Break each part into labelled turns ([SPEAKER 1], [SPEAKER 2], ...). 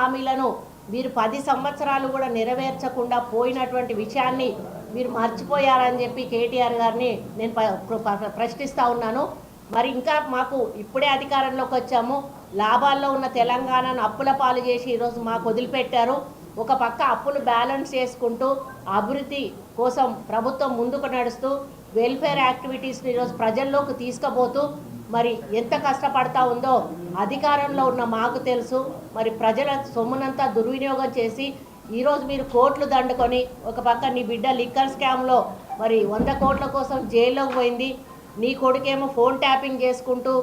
[SPEAKER 1] హామీలను మీరు 10 సంవత్సరాలు కూడా నెరవేర్చకుండా పోయినటువంటి విషయాన్ని మీరు మర్చిపోయారని చెప్పి కేటీఆర్ గారిని నేను ప్రశ్నిస్తూ ఉన్నాను. మరి ఇంకా మాకు ఇప్పుడే అధికారంలోకి వచ్చాము, లాభాల్లో ఉన్న తెలంగాణను అప్పుల పాలు చేసి ఈరోజు మాకు వదిలిపెట్టారు. ఒక పక్క అప్పులు బ్యాలెన్స్ చేసుకుంటూ అభివృద్ధి కోసం ప్రభుత్వం ముందుకు నడుస్తూ వెల్ఫేర్ యాక్టివిటీస్ని ఈరోజు ప్రజల్లోకి తీసుకుపోతూ మరి ఎంత కష్టపడతా ఉందో అధికారంలో ఉన్న మాకు తెలుసు. మరి ప్రజల సొమ్మునంతా దుర్వినియోగం చేసి ఈరోజు మీరు కోట్లు దండుకొని ఒక పక్క నీ బిడ్డ లిక్కర్ స్కామ్లో మరి 100 కోట్ల కోసం జైల్లోకి పోయింది, నీ కొడుకేమో ఫోన్ ట్యాపింగ్ చేసుకుంటూ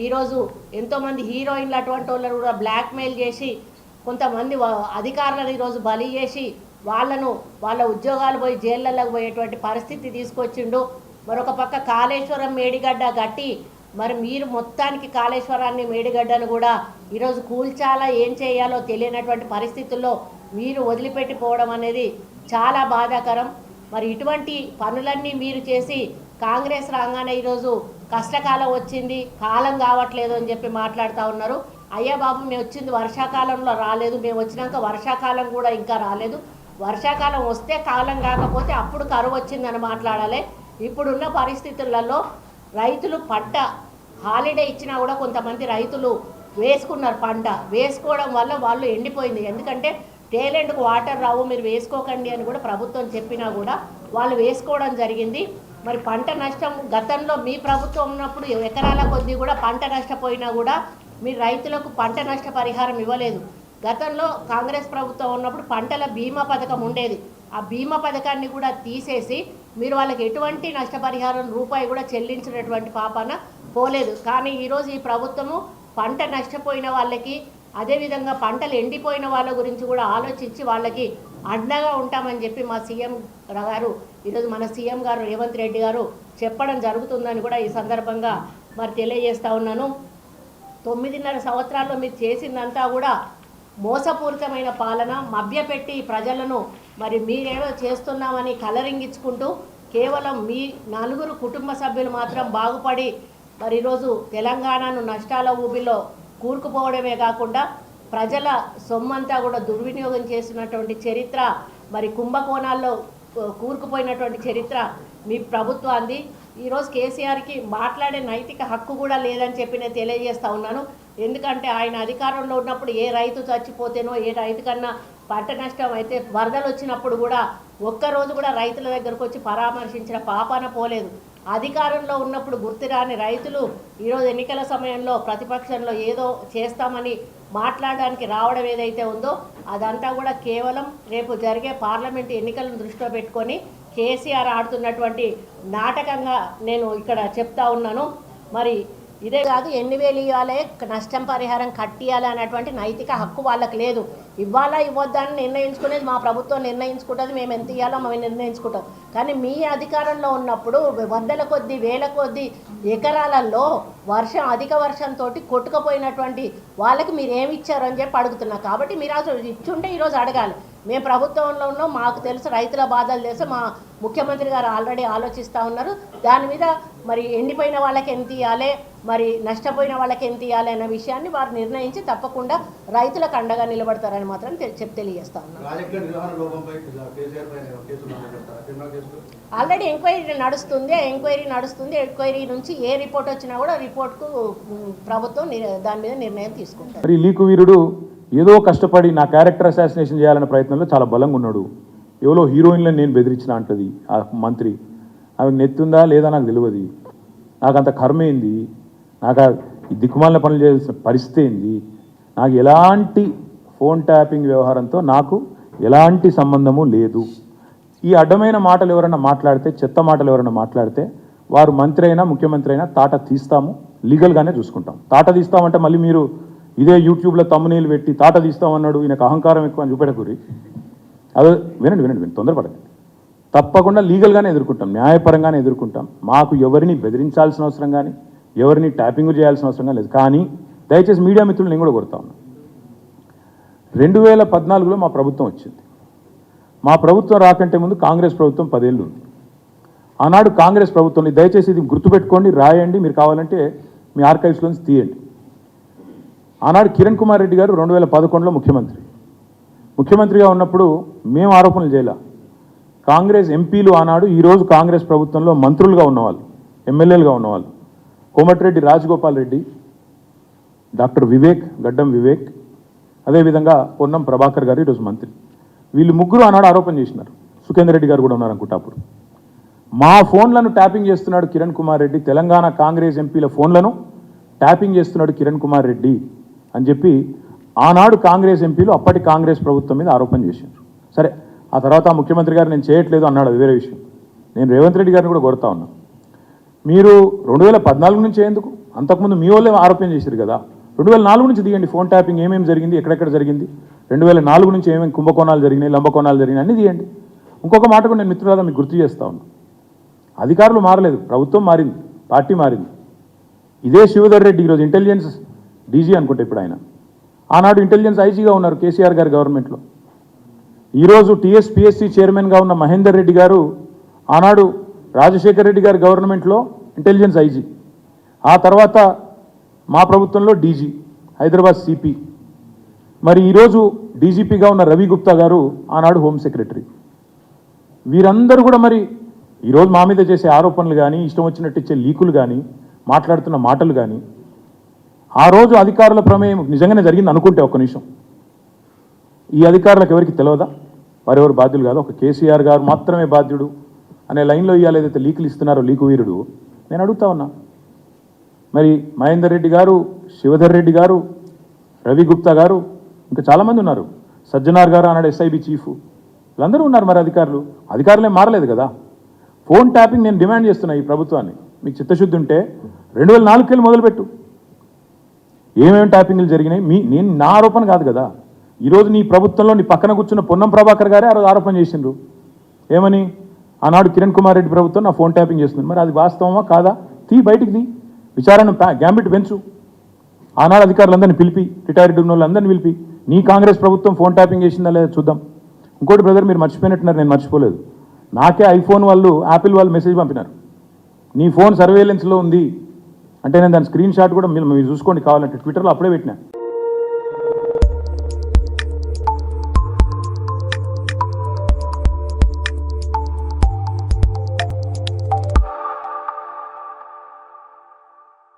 [SPEAKER 1] ఈరోజు ఎంతోమంది హీరోయిన్లు అటువంటి వాళ్ళను కూడా బ్లాక్మెయిల్ చేసి కొంతమంది అధికారులను ఈరోజు బలి చేసి వాళ్ళ ఉద్యోగాలు పోయి జైళ్ళలోకి పోయేటువంటి పరిస్థితి తీసుకొచ్చిండు. మరొక పక్క కాళేశ్వరం మేడిగడ్డ గట్టి మరి మీరు మొత్తానికి కాళేశ్వరాన్ని మేడిగడ్డను కూడా ఈరోజు కూల్చాలా ఏం చేయాలో తెలియనటువంటి పరిస్థితుల్లో మీరు వదిలిపెట్టిపోవడం అనేది చాలా బాధాకరం. మరి ఇటువంటి పనులన్నీ మీరు చేసి కాంగ్రెస్ రాగానే ఈరోజు కష్టకాలం వచ్చింది, కాలం కావట్లేదు అని చెప్పి మాట్లాడుతూ ఉన్నారు. అయ్యా బాబు, మేము వచ్చింది వర్షాకాలంలో రాలేదు, మేము వచ్చినాక వర్షాకాలం కూడా ఇంకా రాలేదు. వర్షాకాలం వస్తే కాలం కాకపోతే అప్పుడు కరువు వచ్చిందని మాట్లాడాలి. ఇప్పుడున్న పరిస్థితులలో రైతులు పంట హాలిడే ఇచ్చినా కూడా కొంతమంది రైతులు వేసుకున్నారు, పంట వేసుకోవడం వల్ల వాళ్ళు ఎండిపోయింది. ఎందుకంటే టేలెంట్కు వాటర్ రావు, మీరు వేసుకోకండి అని కూడా ప్రభుత్వం చెప్పినా కూడా వాళ్ళు వేసుకోవడం జరిగింది. మరి పంట నష్టం గతంలో మీ ప్రభుత్వం ఉన్నప్పుడు ఎకరాల కొద్దీ కూడా పంట నష్టపోయినా కూడా మీరు రైతులకు పంట నష్ట పరిహారం ఇవ్వలేదు. గతంలో కాంగ్రెస్ ప్రభుత్వం ఉన్నప్పుడు పంటల బీమా పథకం ఉండేది, ఆ బీమా పథకాన్ని కూడా తీసేసి మీరు వాళ్ళకి ఎటువంటి నష్టపరిహారం రూపాయి కూడా చెల్లించినటువంటి పాపాన పోలేదు. కానీ ఈరోజు ఈ ప్రభుత్వము పంట నష్టపోయిన వాళ్ళకి అదేవిధంగా పంటలు ఎండిపోయిన వాళ్ళ గురించి కూడా ఆలోచించి వాళ్ళకి అండగా ఉంటామని చెప్పి మా సీఎం గారు ఈరోజు మన సీఎం గారు రేవంత్ రెడ్డి గారు చెప్పడం జరుగుతుందని కూడా ఈ సందర్భంగా మరి తెలియజేస్తూ ఉన్నాను. 9.5 సంవత్సరాల్లో మీరు చేసిందంతా కూడా మోసపూరితమైన పాలన, మభ్యపెట్టి ప్రజలను మరి మీరేమో చేస్తున్నామని కలరింగించుకుంటూ కేవలం మీ 4 కుటుంబ సభ్యులు మాత్రం బాగుపడి మరి ఈరోజు తెలంగాణను నష్టాల ఊబిలో కూరుకుపోవడమే కాకుండా ప్రజల సొమ్మంతా కూడా దుర్వినియోగం చేసినటువంటి చరిత్ర, మరి కుంభకోణాల్లో కూరుకుపోయినటువంటి చరిత్ర మీ ప్రభుత్వాన్ని. ఈరోజు కేసీఆర్కి మాట్లాడే నైతిక హక్కు కూడా లేదని చెప్పి నేను తెలియజేస్తూ ఉన్నాను. ఎందుకంటే ఆయన అధికారంలో ఉన్నప్పుడు ఏ రైతు చచ్చిపోతేనో, ఏ రైతు కన్నా పంట నష్టం అయితే వరదలు వచ్చినప్పుడు కూడా ఒక్కరోజు కూడా రైతుల దగ్గరకు వచ్చి పరామర్శించిన పాపాన పోలేదు. అధికారంలో ఉన్నప్పుడు గుర్తురాని రైతులు ఈరోజు ఎన్నికల సమయంలో ప్రతిపక్షంలో ఏదో చేస్తామని మాట్లాడడానికి రావడం ఏదైతే ఉందో అదంతా కూడా కేవలం రేపు జరిగే పార్లమెంటు ఎన్నికలను దృష్టిలో పెట్టుకొని కేసీఆర్ ఆడుతున్నటువంటి నాటకంగా నేను ఇక్కడ చెప్తా ఉన్నాను. మరి ఇదే కాదు, 8,000 ఇవ్వాలి, నష్టం పరిహారం కట్టియాలి అనేటువంటి నైతిక హక్కు వాళ్ళకి లేదు. ఇవ్వాలా ఇవ్వద్దని నిర్ణయించుకునేది మా ప్రభుత్వం నిర్ణయించుకుంటుంది, మేము ఎంత ఇవ్వాలో మేము నిర్ణయించుకుంటాం. కానీ మీ అధికారంలో ఉన్నప్పుడు 100ల కొద్దీ 1000 కొద్దీ ఎకరాలలో అధిక వర్షంతో కొట్టుకుపోయినటువంటి వాళ్ళకి మీరు ఏమి ఇచ్చారు అని చెప్పి అడుగుతున్నారు. కాబట్టి మీరు అసలు ఇచ్చుంటే ఈరోజు అడగాలి. మేము ప్రభుత్వంలో ఉన్నాం, మాకు తెలుసు, రైతుల బాధలు తెలుసు, మా ముఖ్యమంత్రి గారు ఆల్రెడీ ఆలోచిస్తూ ఉన్నారు. దాని మీద మరి ఎండిపోయిన వాళ్ళకి ఎంత ఇవ్వాలి, మరి నష్టపోయిన వాళ్ళకి ఎంత ఇవ్వాలి అనే విషయాన్ని వారు నిర్ణయించి తప్పకుండా రైతులకు అండగా నిలబడతారని మాత్రం తెలియజేస్తా ఉన్నారు. ఆల్రెడీ ఎంక్వైరీ నడుస్తుంది, ఎంక్వైరీ నుంచి ఏ రిపోర్ట్ వచ్చినా కూడా రిపోర్ట్కు ప్రభుత్వం దాని మీద నిర్ణయం తీసుకుంటారు.
[SPEAKER 2] మరి లీకు వీరుడు ఏదో కష్టపడి నా క్యారెక్టర్ అసాసినేషన్ చేయాలనే ప్రయత్నంలో చాలా బలంగా ఉన్నాడు. ఎవరో హీరోయిన్లను నేను బెదిరించిన అంటది ఆ మంత్రి. ఆమెకు నెత్తుందా లేదా నాకు తెలియదు. నాకు అంత కర్మ ఏంది, నాకు ఈ దిక్కుమాలిన పనులు చేయాల్సిన పరిస్థితి ఏంది, నాకు ఎలాంటి ఫోన్ ట్యాపింగ్ వ్యవహారంతో నాకు ఎలాంటి సంబంధము లేదు. ఈ అడ్డమైన మాటలు ఎవరైనా మాట్లాడితే, చెత్త మాటలు ఎవరైనా మాట్లాడితే వారు మంత్రి అయినా ముఖ్యమంత్రి అయినా తాట తీస్తాము, లీగల్గానే చూసుకుంటాం. తాట తీస్తామంటే మళ్ళీ మీరు ఇదే యూట్యూబ్లో తమ్మునీళ్ళు పెట్టి తాట తీస్తామన్నాడు, ఈయనకు అహంకారం ఎక్కువ అని చూపెట్టకూరి. అదే వినండి, తొందరపడండి. తప్పకుండా లీగల్గానే ఎదుర్కొంటాం, న్యాయపరంగానే ఎదుర్కొంటాం. మాకు ఎవరిని బెదిరించాల్సిన అవసరం కానీ ఎవరిని ట్యాపింగ్ చేయాల్సిన అవసరం కానీ లేదు. కానీ దయచేసి మీడియా మిత్రులు నేను కూడా కోరుతా ఉన్నాను, 2014లో మా ప్రభుత్వం వచ్చింది. మా ప్రభుత్వం రాకంటే ముందు కాంగ్రెస్ ప్రభుత్వం 10 ఏళ్ళు ఉంది. ఆనాడు కాంగ్రెస్ ప్రభుత్వం, దయచేసి ఇది గుర్తుపెట్టుకోండి, రాయండి, మీరు కావాలంటే మీ ఆర్కైవ్స్లోంచి తీయండి. ఆనాడు కిరణ్ కుమార్ రెడ్డి గారు 2011లో ముఖ్యమంత్రి. ముఖ్యమంత్రిగా ఉన్నప్పుడు మేము ఆరోపణలు చేయలే. కాంగ్రెస్ ఎంపీలు ఆనాడు ఈరోజు కాంగ్రెస్ ప్రభుత్వంలో మంత్రులుగా ఉన్నవాళ్ళు, ఎమ్మెల్యేలుగా ఉన్నవాళ్ళు, కోమటిరెడ్డి రాజగోపాల్ రెడ్డి, డాక్టర్ వివేక్, గడ్డం వివేక్, అదేవిధంగా పొన్నం ప్రభాకర్ గారు ఈరోజు మంత్రి. వీళ్ళు ముగ్గురు ఆనాడు ఆరోపణ చేసినారు. సుఖేందర్ రెడ్డి గారు కూడా ఉన్నారు అనుకుంటా. అప్పుడు మా ఫోన్లను ట్యాపింగ్ చేస్తున్నాడు కిరణ్ కుమార్ రెడ్డి, తెలంగాణ కాంగ్రెస్ ఎంపీల ఫోన్లను ట్యాపింగ్ చేస్తున్నాడు కిరణ్ కుమార్ రెడ్డి అని చెప్పి ఆనాడు కాంగ్రెస్ ఎంపీలు అప్పటి కాంగ్రెస్ ప్రభుత్వం మీద ఆరోపణ చేశారు. సరే, ఆ తర్వాత ముఖ్యమంత్రి గారు నేను చేయట్లేదు అన్నాడు, అది వేరే విషయం. నేను రేవంత్ రెడ్డి గారిని కూడా కోరుతా ఉన్నా, మీరు 2014 నుంచి ఎందుకు, అంతకుముందు మీ వాళ్ళే ఆరోపణ చేశారు కదా, 2004 నుంచి తీయండి. ఫోన్ ట్యాపింగ్ ఏమేమి జరిగింది, ఎక్కడెక్కడ జరిగింది, 2004 నుంచి ఏమేమి కుంభకోణాలు జరిగినాయి, లంబకోణాలు జరిగినాయి అన్నీ తీయండి. ఇంకొక మాట కూడా నేను మిత్రులారా మీకు గుర్తు చేస్తా ఉన్నా, అధికారులు మారలేదు, ప్రభుత్వం మారింది, పార్టీ మారింది. ఇదే శివధర్ రెడ్డి ఈరోజు ఇంటెలిజెన్స్ డీజీ అనుకుంటే ఇప్పుడు ఆయన, ఆనాడు ఇంటెలిజెన్స్ ఐజీగా ఉన్నారు కేసీఆర్ గారి గవర్నమెంట్లో. ఈరోజు టీఎస్పీఎస్సీ చైర్మన్గా ఉన్న మహేందర్ రెడ్డి గారు ఆనాడు రాజశేఖర్ రెడ్డి గారి గవర్నమెంట్లో ఇంటెలిజెన్స్ ఐజీ, ఆ తర్వాత మా ప్రభుత్వంలో డీజీ, హైదరాబాద్ సిపి. మరి ఈరోజు డీజీపీగా ఉన్న రవి గుప్తా గారు ఆనాడు హోమ్ సెక్రటరీ. వీరందరూ కూడా మరి ఈరోజు మా మీద చేసే ఆరోపణలు కానీ, ఇష్టం వచ్చినట్టు ఇచ్చే లీకులు కానీ, మాట్లాడుతున్న మాటలు కానీ, ఆ రోజు అధికారుల ప్రమేయం నిజంగానే జరిగింది అనుకుంటే ఒక్క నిమిషం, ఈ అధికారులకు ఎవరికి తెలియదా, వారెవరు బాధ్యులు కాదు, ఒక కేసీఆర్ గారు మాత్రమే బాధ్యుడు అనే లైన్లో ఇవాళ ఏదైతే లీకులు ఇస్తున్నారో లీకు వీరుడు, నేను అడుగుతా ఉన్నా. మరి మహేందర్ రెడ్డి గారు, శివధర్ రెడ్డి గారు, రవి గుప్తా గారు, ఇంకా చాలామంది ఉన్నారు, సజ్జనార్ గారు ఆనాడు ఎస్ఐబి చీఫ్, వీళ్ళందరూ ఉన్నారు. మరి అధికారులే మారలేదు కదా. ఫోన్ ట్యాపింగ్ నేను డిమాండ్ చేస్తున్నా ఈ ప్రభుత్వాన్ని, మీకు చిత్తశుద్ధి ఉంటే 2004 కెళ్ళి మొదలుపెట్టు, ఏమేమి ట్యాపింగ్లు జరిగినాయి. నేను నా ఆరోపణ కాదు కదా. ఈరోజు నీ ప్రభుత్వంలో నీ పక్కన కూర్చున్న పొన్నం ప్రభాకర్ గారే ఆ రోజు ఆరోపణ చేసిండ్రు, ఏమని, ఆనాడు కిరణ్ కుమార్ రెడ్డి ప్రభుత్వం నా ఫోన్ ట్యాపింగ్ చేస్తుంది. మరి అది వాస్తవమా కాదా, బయటికి తీ, విచారణ గ్యాంబిట్ పెంచు, ఆనాడు అధికారులందరినీ పిలిపి, రిటైర్డ్ ఉన్న వాళ్ళందరినీ పిలిపి, నీ కాంగ్రెస్ ప్రభుత్వం ఫోన్ ట్యాపింగ్ చేసిందా లేదా చూద్దాం. ఇంకోటి బ్రదర్, మీరు మర్చిపోయినట్టున్నారు, నేను మర్చిపోలేదు, నాకే ఐఫోన్ వాళ్ళు, యాపిల్ వాళ్ళు మెసేజ్ పంపినారు, నీ ఫోన్ సర్వేలెన్స్లో ఉంది అంటే. నేను దాని స్క్రీన్ షాట్ కూడా మీరు చూసుకోండి కావాలంటే, ట్విట్టర్లో అప్పుడే పెట్టినా.